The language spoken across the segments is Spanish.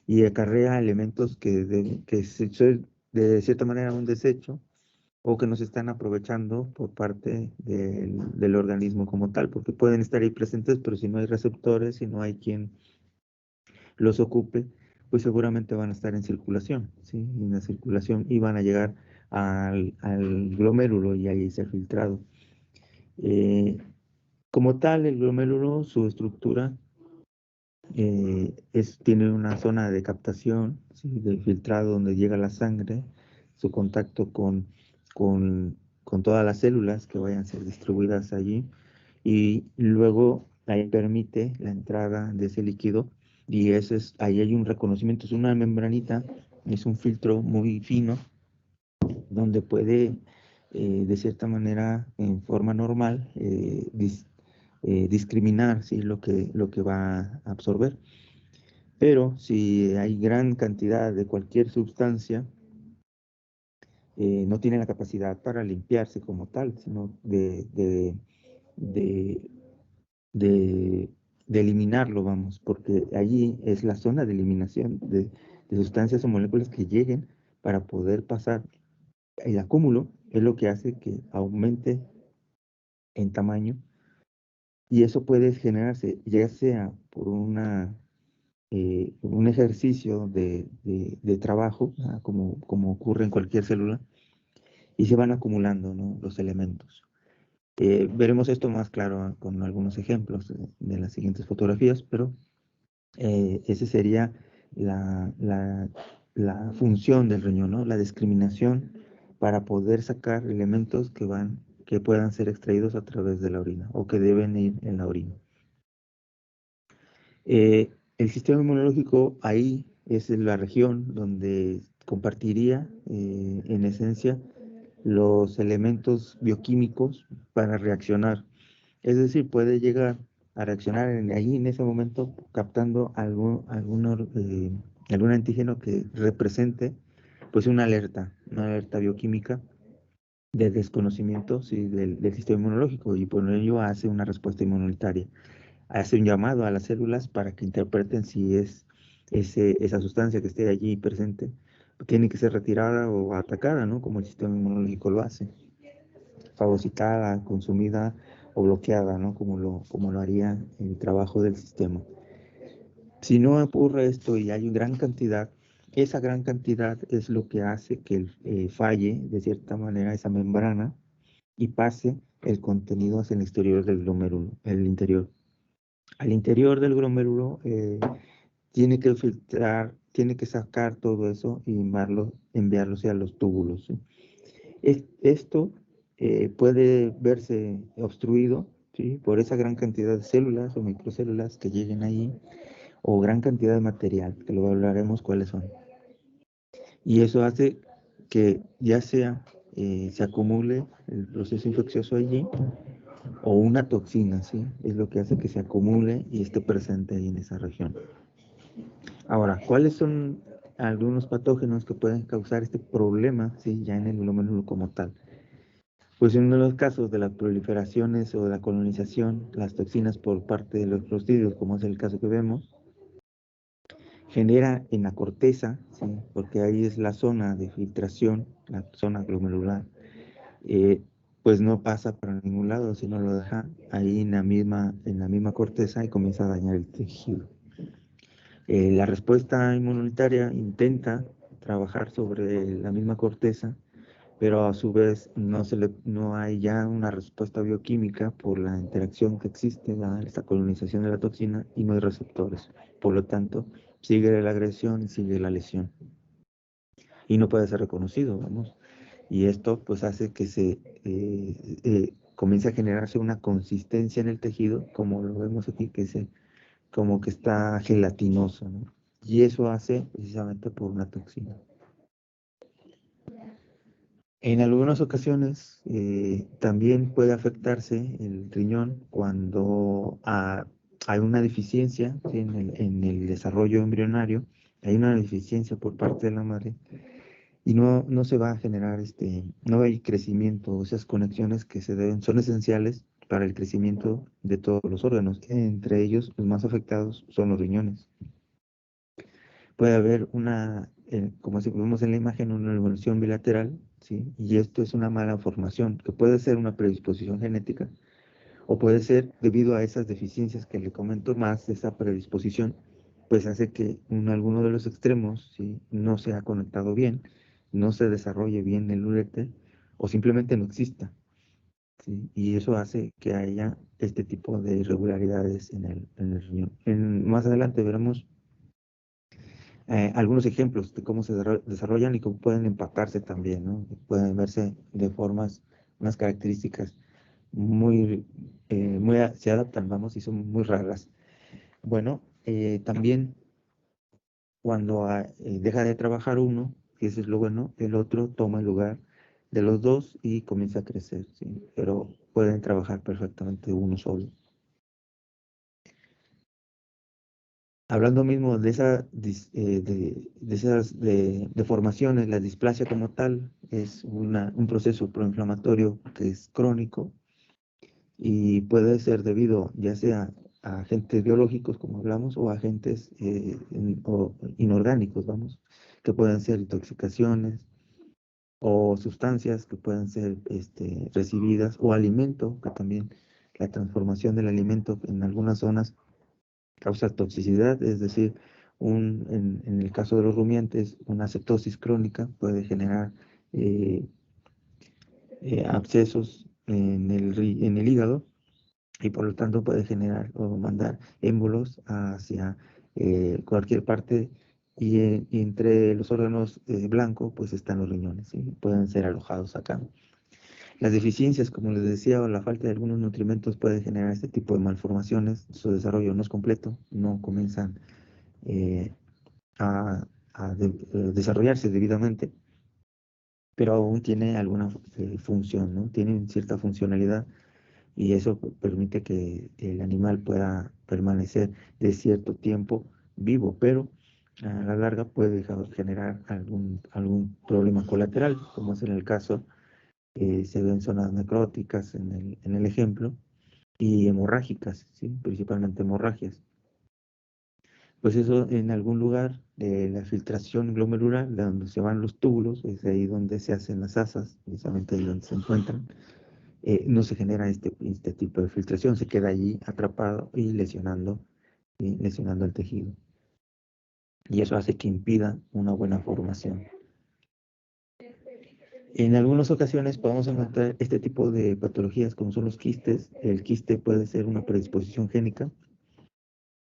y acarrea elementos son de cierta manera un desecho o que nos están aprovechando por parte del organismo como tal, porque pueden estar ahí presentes, pero si no hay receptores, si no hay quien los ocupe, pues seguramente van a estar en circulación, ¿sí? En la circulación y van a llegar al glomérulo y ahí ser filtrado. Eh, Como tal, el glomérulo, su estructura tiene una zona de captación, ¿sí? De filtrado donde llega la sangre, su contacto con todas las células que vayan a ser distribuidas allí y luego ahí permite la entrada de ese líquido y ahí hay un reconocimiento, es una membranita, es un filtro muy fino donde puede de cierta manera en forma normal discriminar, ¿sí? Lo que va a absorber. Pero si hay gran cantidad de cualquier sustancia, no tiene la capacidad para limpiarse como tal, sino de, de, de eliminarlo, vamos, porque allí es la zona de eliminación de sustancias o moléculas que lleguen para poder pasar. El acúmulo es lo que hace que aumente en tamaño y eso puede generarse ya sea por un ejercicio de trabajo, como ocurre en cualquier célula, y se van acumulando, ¿no? Los elementos. Veremos esto más claro con algunos ejemplos de las siguientes fotografías, pero esa sería la, la, la función del riñón, ¿no? La discriminación para poder sacar elementos que puedan ser extraídos a través de la orina o que deben ir en la orina. El sistema inmunológico ahí es la región donde compartiría en esencia los elementos bioquímicos para reaccionar. Es decir, puede llegar a reaccionar ahí en ese momento captando algún antígeno que represente pues una alerta bioquímica de desconocimiento, sí, del sistema inmunológico y por ello hace una respuesta inmunitaria. Hace un llamado a las células para que interpreten si esa sustancia que esté allí presente tiene que ser retirada o atacada, ¿no? Como el sistema inmunológico lo hace, fagocitada, consumida o bloqueada, ¿no? Como lo haría el trabajo del sistema. Si no ocurre esto y hay una gran cantidad, esa gran cantidad es lo que hace que falle de cierta manera esa membrana y pase el contenido hacia el exterior del glomérulo, el interior. Al interior del glomérulo tiene que filtrar, tiene que sacar todo eso y enviarlo hacia los túbulos, ¿sí? Esto puede verse obstruido, ¿sí? Por esa gran cantidad de células o microcélulas que lleguen ahí, o gran cantidad de material, que lo hablaremos cuáles son. Y eso hace que ya sea se acumule el proceso infeccioso allí, o una toxina, ¿sí? Es lo que hace que se acumule y esté presente ahí en esa región. Ahora, ¿cuáles son algunos patógenos que pueden causar este problema, ¿sí? Ya en el glomérulo como tal? Pues en uno de los casos de las proliferaciones o de la colonización, las toxinas por parte de los clostridios, como es el caso que vemos, genera en la corteza, ¿sí? Porque ahí es la zona de filtración, la zona glomerular, eh, pues no pasa para ningún lado, sino lo deja ahí en la misma corteza y comienza a dañar el tejido. La respuesta inmunitaria intenta trabajar sobre la misma corteza, pero a su vez no hay ya una respuesta bioquímica por la interacción que existe, esta colonización de la toxina, y no hay receptores. Por lo tanto, sigue la agresión y sigue la lesión. Y no puede ser reconocido, vamos. Y esto pues hace que comience a generarse una consistencia en el tejido, como lo vemos aquí, como que está gelatinoso, ¿no? Y eso hace precisamente por una toxina. En algunas ocasiones también puede afectarse el riñón cuando hay una deficiencia, ¿sí? En el desarrollo embrionario, hay una deficiencia por parte de la madre y no se va a generar no hay crecimiento, esas conexiones que son esenciales para el crecimiento de todos los órganos. Entre ellos, los más afectados son los riñones. puede haber como si vemos en la imagen, una evolución bilateral, ¿sí? Y esto es una mala formación, que puede ser una predisposición genética, o puede ser debido a esas deficiencias que le comento más, esa predisposición, pues hace que en alguno de los extremos, ¿sí?, no se ha conectado bien, no se desarrolle bien el uréter, o simplemente no exista, ¿sí? Y eso hace que haya este tipo de irregularidades en el riñón. Más adelante veremos algunos ejemplos de cómo se desarrollan y cómo pueden empatarse también, ¿no? Pueden verse de formas, unas características muy, se adaptan, vamos, y son muy raras. Bueno, también cuando deja de trabajar uno, y eso es lo bueno, el otro toma el lugar de los dos y comienza a crecer, ¿sí? Pero pueden trabajar perfectamente uno solo. Hablando mismo de de esas deformaciones, la displasia como tal es un proceso proinflamatorio que es crónico y puede ser debido ya sea a agentes biológicos, como hablamos, o agentes o inorgánicos, vamos, que pueden ser intoxicaciones o sustancias que pueden ser recibidas, o alimento, que también la transformación del alimento en algunas zonas causa toxicidad, es decir, en el caso de los rumiantes, una cetosis crónica puede generar eh, abscesos en el hígado, y por lo tanto puede generar o mandar émbolos hacia cualquier parte, y entre los órganos blancos pues están los riñones, ¿sí? Pueden ser alojados acá. Las deficiencias, como les decía, o la falta de algunos nutrimentos puede generar este tipo de malformaciones. Su desarrollo no es completo, no comienzan eh, a desarrollarse debidamente, pero aún tiene alguna función, ¿no? Tienen cierta funcionalidad, y eso permite que el animal pueda permanecer de cierto tiempo vivo, pero a la larga puede generar algún problema colateral, como es en el caso, se ven zonas necróticas en el ejemplo, y hemorrágicas, ¿sí? Principalmente hemorragias. Pues eso, en algún lugar de la filtración glomerular, de donde se van los túbulos, es ahí donde se hacen las asas, precisamente ahí donde se encuentran, no se genera este tipo de filtración, se queda allí atrapado y lesionando el tejido. Y eso hace que impida una buena formación. En algunas ocasiones podemos encontrar este tipo de patologías como son los quistes. El quiste puede ser una predisposición génica,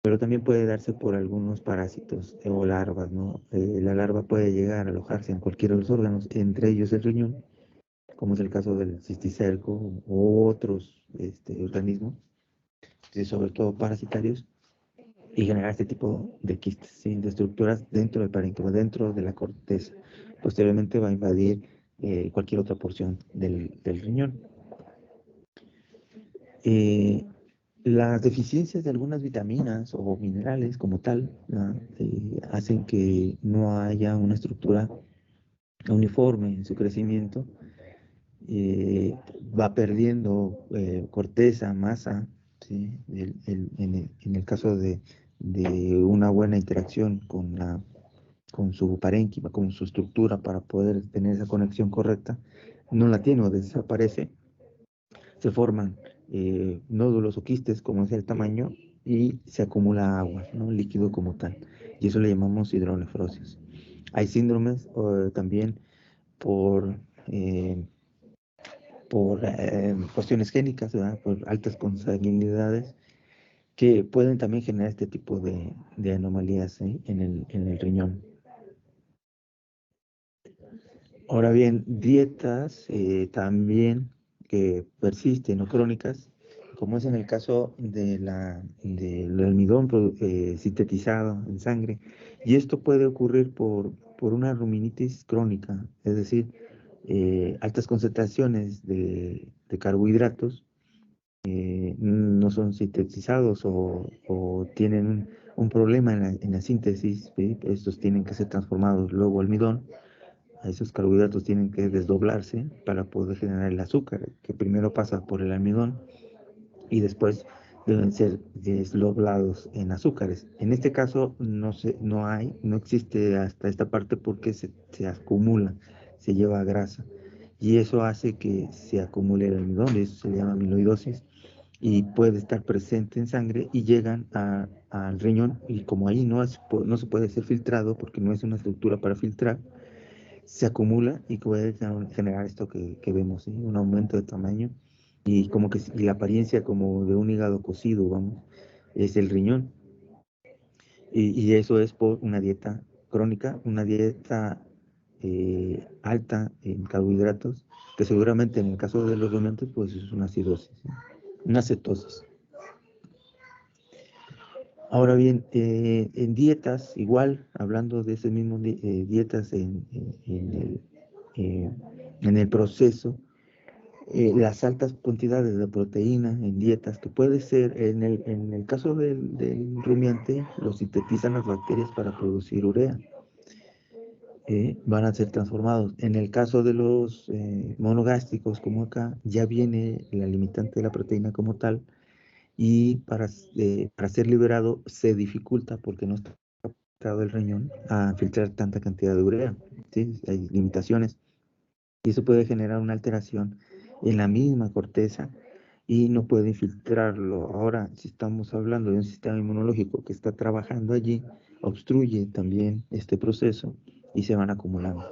pero también puede darse por algunos parásitos o larvas, ¿no? La larva puede llegar a alojarse en cualquiera de los órganos, entre ellos el riñón, como es el caso del cisticerco u otros organismos, sobre todo parasitarios, y generar este tipo de quistes, ¿sí?, de estructuras dentro del parénquima, dentro de la corteza. Posteriormente va a invadir cualquier otra porción del riñón. Eh, las deficiencias de algunas vitaminas o minerales como tal, ¿no?, hacen que no haya una estructura uniforme en su crecimiento. Va perdiendo corteza, masa, ¿sí? En el caso de una buena interacción con su parénquima, con su estructura para poder tener esa conexión correcta, no la tiene o desaparece. Se forman nódulos o quistes, como es el tamaño, y se acumula agua, ¿no?, líquido como tal, y eso le llamamos hidronefrosis. Hay síndromes también por eh, cuestiones génicas, ¿verdad?, por altas consanguinidades, que pueden también generar este tipo de anomalías, ¿sí?, en el riñón. Ahora bien, dietas también que persisten o crónicas, como es en el caso del almidón sintetizado en sangre, y esto puede ocurrir por una ruminitis crónica, es decir, altas concentraciones de carbohidratos no son sintetizados, o tienen un problema en la síntesis, ¿sí? Estos tienen que ser transformados luego al almidón. Esos carbohidratos tienen que desdoblarse para poder generar el azúcar, que primero pasa por el almidón y después deben ser desdoblados en azúcares. En este caso no existe hasta esta parte porque se acumula, se lleva a grasa. Y eso hace que se acumule el almidón, eso se llama amiloidosis, y puede estar presente en sangre y llegan al riñón, y como ahí no se puede ser filtrado porque no es una estructura para filtrar, se acumula y puede generar esto que vemos, ¿sí? Un aumento de tamaño y como que y la apariencia como de un hígado cocido, vamos, es el riñón. Y eso es por una dieta crónica, una dieta alta en carbohidratos, que seguramente en el caso de los rumiantes, pues es una acidosis, ¿sí? Una cetosis. Ahora bien, en dietas, igual, hablando de ese mismo dietas eh, en el proceso, las altas cantidades de proteína en dietas, que puede ser, en el caso del rumiante, lo sintetizan las bacterias para producir urea, van a ser transformados. En el caso de los monogástricos, como acá, ya viene la limitante de la proteína como tal, y para ser liberado se dificulta porque no está capacitado el riñón a filtrar tanta cantidad de urea, ¿sí? Hay limitaciones y eso puede generar una alteración en la misma corteza y no puede filtrarlo. Ahora, si estamos hablando de un sistema inmunológico que está trabajando allí, obstruye también este proceso y se van acumulando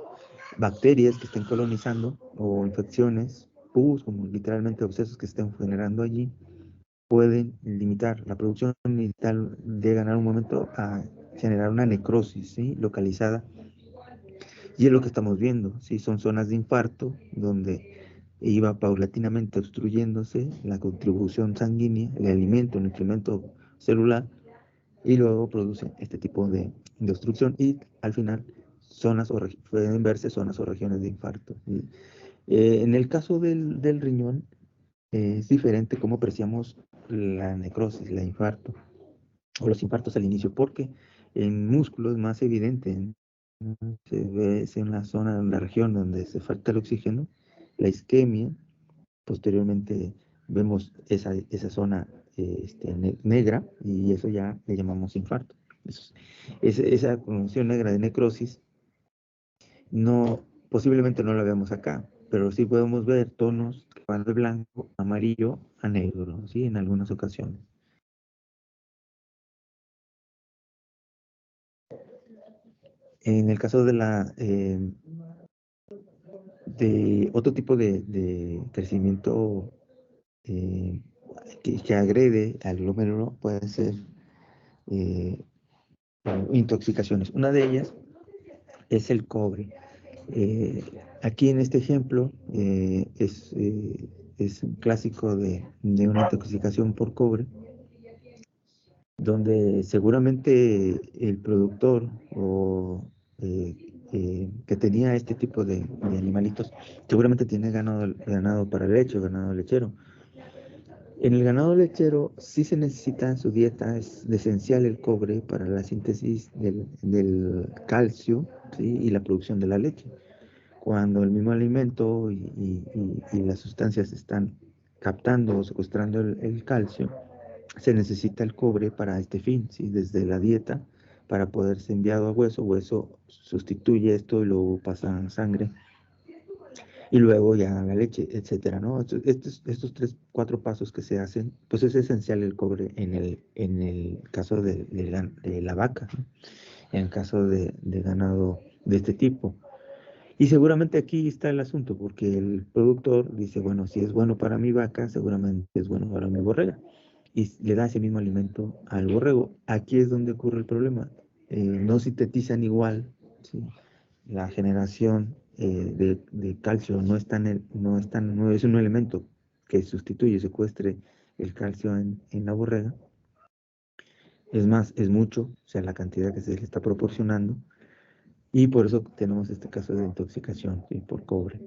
bacterias que estén colonizando o infecciones, pus, como literalmente abscesos que estén generando allí, pueden limitar la producción y tal, de ganar un momento a generar una necrosis, ¿sí? Localizada. Y es lo que estamos viendo, ¿sí? Son zonas de infarto donde iba paulatinamente obstruyéndose la contribución sanguínea, el alimento, el nutrimiento celular, y luego produce este tipo de obstrucción y al final pueden verse zonas o regiones de infarto, ¿sí? En el caso del riñón, es diferente cómo apreciamos la necrosis, la infarto o los infartos al inicio, porque en músculo es más evidente, ¿no? Se ve es en la zona, en la región donde se falta el oxígeno, la isquemia, posteriormente vemos esa zona negra y eso ya le llamamos infarto. Esa condición negra de necrosis posiblemente no la veamos acá, pero sí podemos ver tonos que van de blanco, amarillo a negro, ¿sí? En algunas ocasiones. En el caso de otro tipo de crecimiento eh, que agrede al glomérulo, pueden ser eh, intoxicaciones. Una de ellas es el cobre. Aquí en este ejemplo es un clásico de una intoxicación por cobre, donde seguramente el productor eh, que tenía este tipo de animalitos, seguramente tiene ganado para leche, ganado lechero. En el ganado lechero sí se necesita en su dieta, es esencial el cobre para la síntesis del calcio, ¿sí? Y la producción de la leche. Cuando el mismo alimento y las sustancias están captando o secuestrando el calcio, se necesita el cobre para este fin, ¿sí? Desde la dieta, para poder ser enviado a hueso, hueso sustituye esto y luego pasa a sangre y luego ya la leche, etcétera, ¿no? Estos tres, cuatro pasos que se hacen, pues es esencial el cobre en el caso de la vaca, ¿no? En el caso de ganado de este tipo. Y seguramente aquí está el asunto, porque el productor dice, bueno, si es bueno para mi vaca, seguramente es bueno para mi borrega. Y le da ese mismo alimento al borrego. Aquí es donde ocurre el problema. No sintetizan igual, ¿sí? La generación de calcio no es un elemento que sustituye, secuestre el calcio en la borrega. Es más, es mucho, o sea, la cantidad que se le está proporcionando. Y por eso tenemos este caso de intoxicación, ¿sí? Por cobre.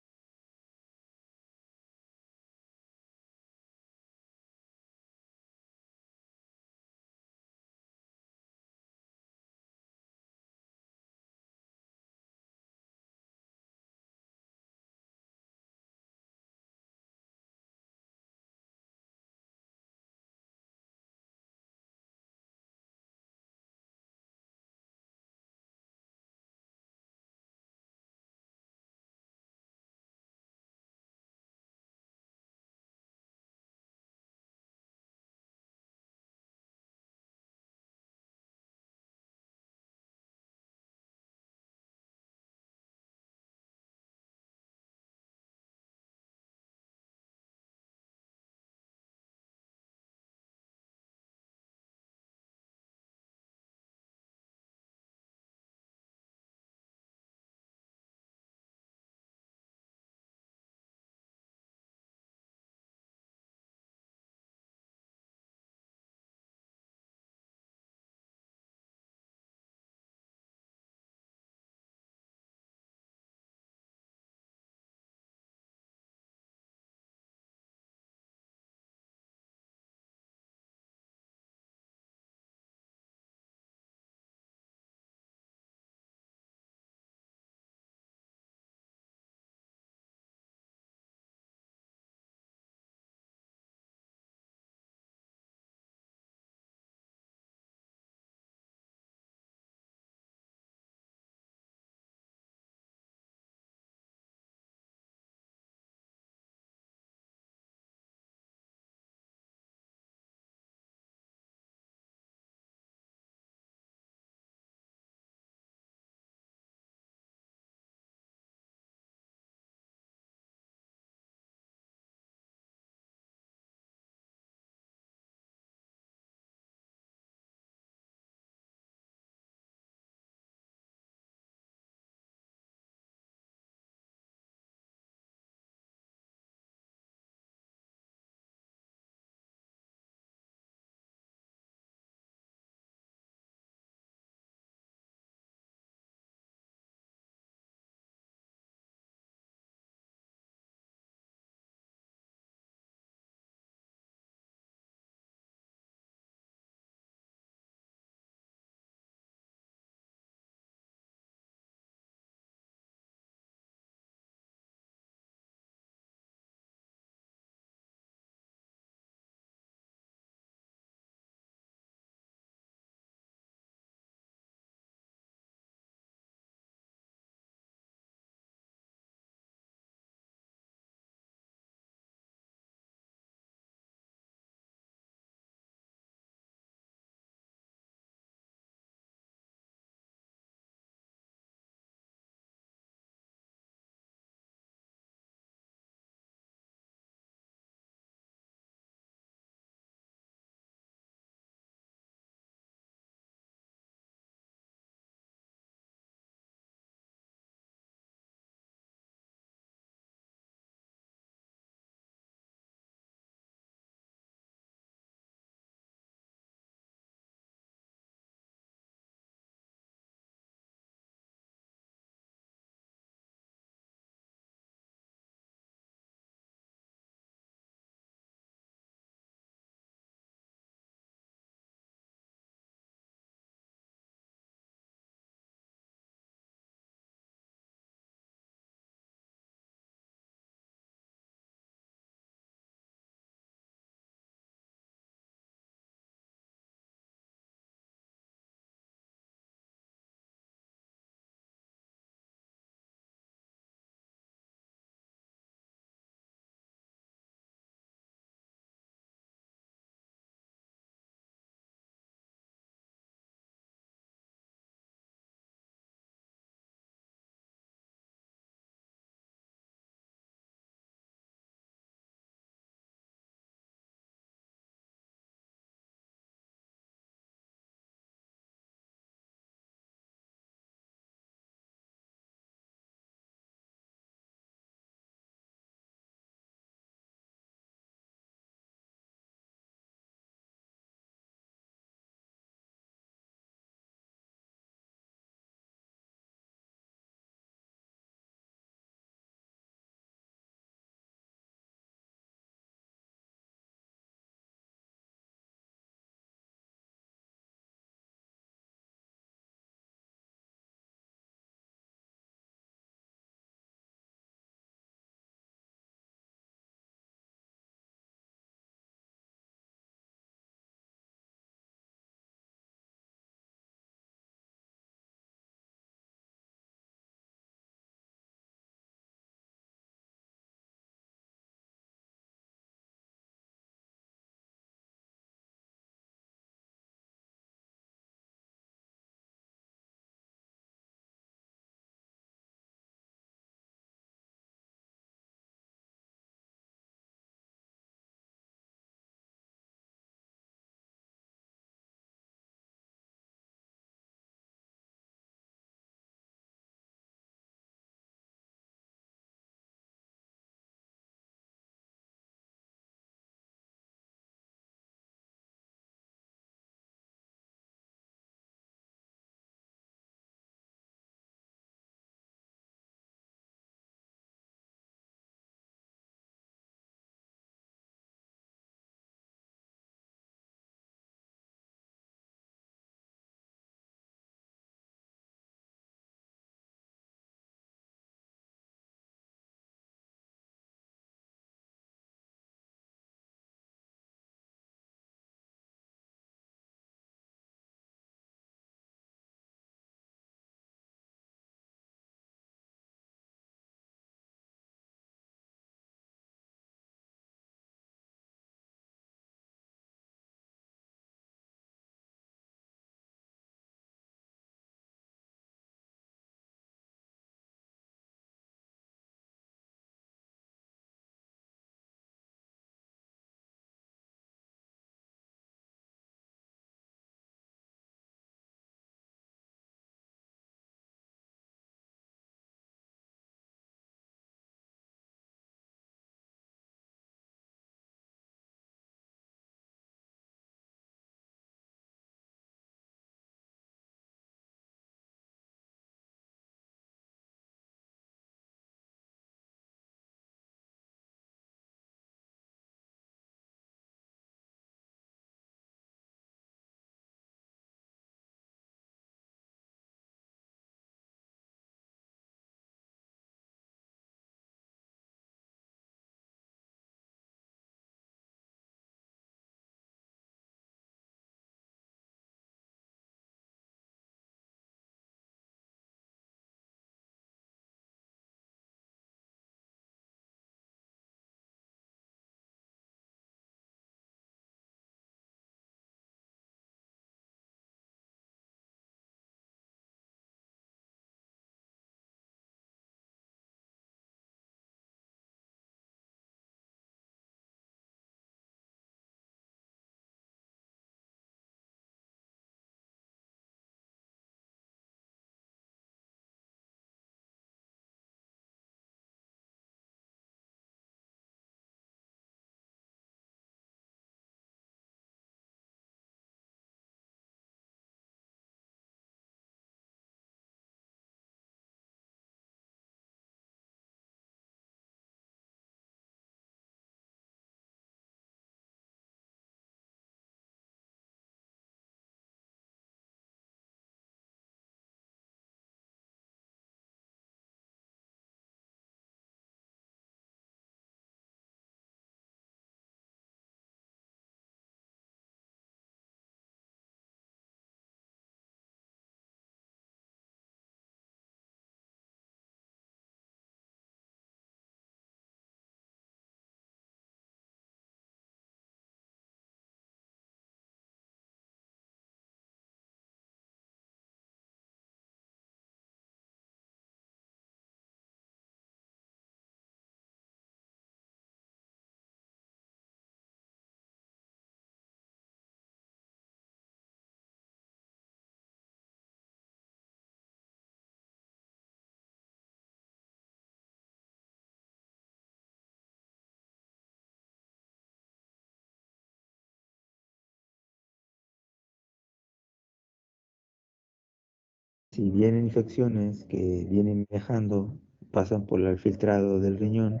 si vienen infecciones que vienen viajando, pasan por el filtrado del riñón,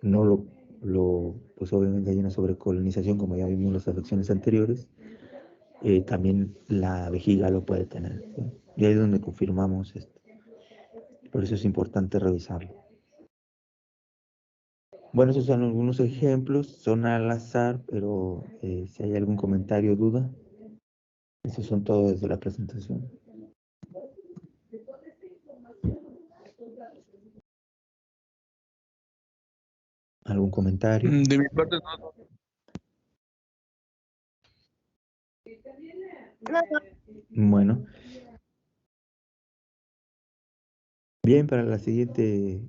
no pues obviamente hay una sobrecolonización, como ya vimos en las afecciones anteriores, también la vejiga lo puede tener, ¿sí? Y ahí es donde confirmamos esto. Por eso es importante revisarlo. Bueno, esos son algunos ejemplos, son al azar, pero si hay algún comentario o duda, esos son todos desde la presentación. ¿Algún comentario? De mi parte, No, Bueno, bien, para la siguiente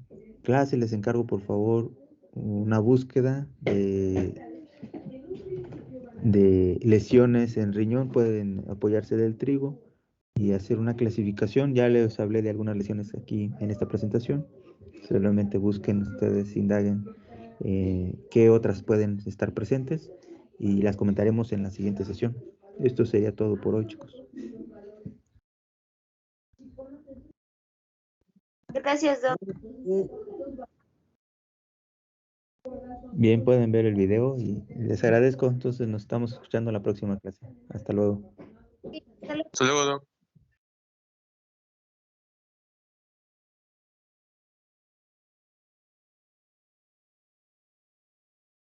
clase les encargo por favor una búsqueda de lesiones en riñón. Pueden apoyarse del trigo y hacer una clasificación. Ya les hablé de algunas lesiones aquí en esta presentación. Solamente busquen ustedes, indaguen qué otras pueden estar presentes y las comentaremos en la siguiente sesión. Esto sería todo por hoy, chicos. gracias, Doc. Bien, pueden ver el video y les agradezco. Entonces nos estamos escuchando en la próxima clase. Hasta luego. Sí, hasta luego. hasta luego, Doc.